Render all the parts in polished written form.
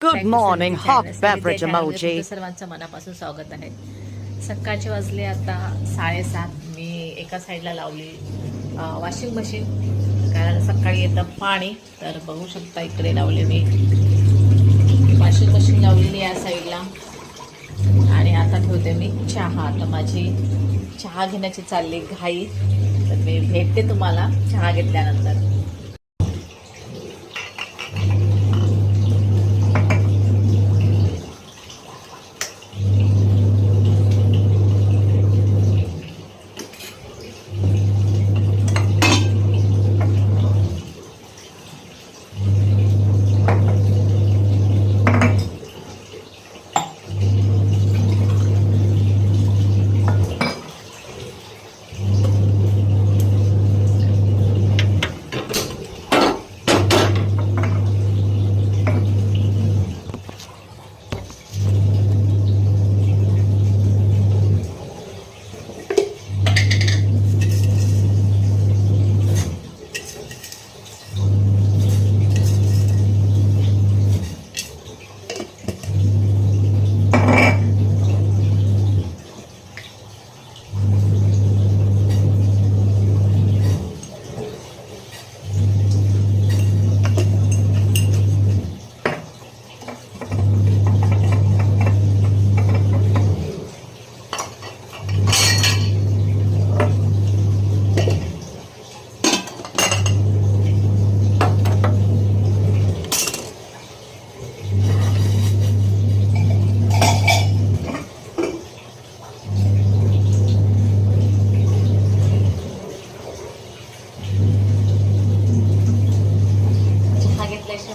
Good morning, hot beverage तुमचं emoji. सर्वांचं मनापासून स्वागत आहे. सकाळचे वाजले आता 7:30. मी एका साईडला लावली वॉशिंग मशीन, कारण सकाळी येतं पाणी. तर बघू शकता इकडे लावले मी वॉशिंग मशीन लावलेली या साईडला. आणि आता ठेवते मी चहा. आता माझी चहा घेण्याची चालली घाई, तर मी भेटते तुम्हाला चहा घेतल्यानंतर.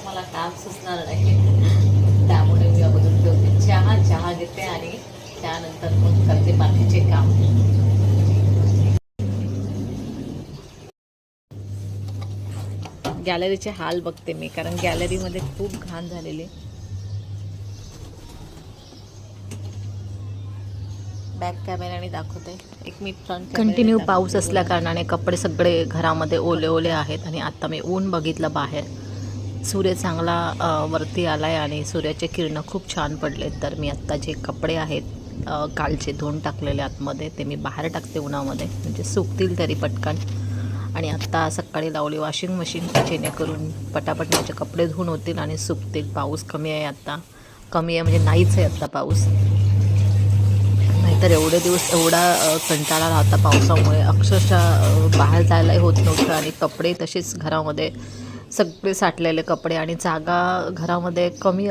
मला काम सुचणार नाही, त्यामुळे मी अगोदर ठेवते चहा घेते आणि त्यानंतर मग करते बाकीचे काम. गॅलरीचे हाल बघते मी, कारण गॅलरीमध्ये खूप घाण झालेली. बॅक कॅमेराने दाखवते. एक मी फ्रंट कंटिन्यू पाऊस असल्या कारणाने कपडे सगळे घरामध्ये ओले ओले आहेत. आणि आता मी ऊन बघितलं बाहेर, सूर्य चांगला वरती आलाय आणि सूर्याचे किरण खूप छान पडले. तर मी आत्ता जे कपडे आहेत कालचे धुवून टाकलेले आतमध्ये, ते मी बाहेर टाकते उन्हामध्ये, म्हणजे सुकतील तरी पटकन. आणि आत्ता सकाळी लावली वॉशिंग मशीन, जेणेकरून पटापट माझे कपडे धुवून होतील आणि सुकतील. पाऊस कमी आहे, आत्ता कमी आहे, म्हणजे नाहीच आहे आत्ता पाऊस. नाहीतर एवढे दिवस एवढा कंटाळा होता पावसामुळे, अक्षरशः बाहेर जायलाही होत नव्हतं. आणि कपडे तसेच घरामध्ये सगळे साठलेले कपडे, आणि जागा घरामध्ये कमी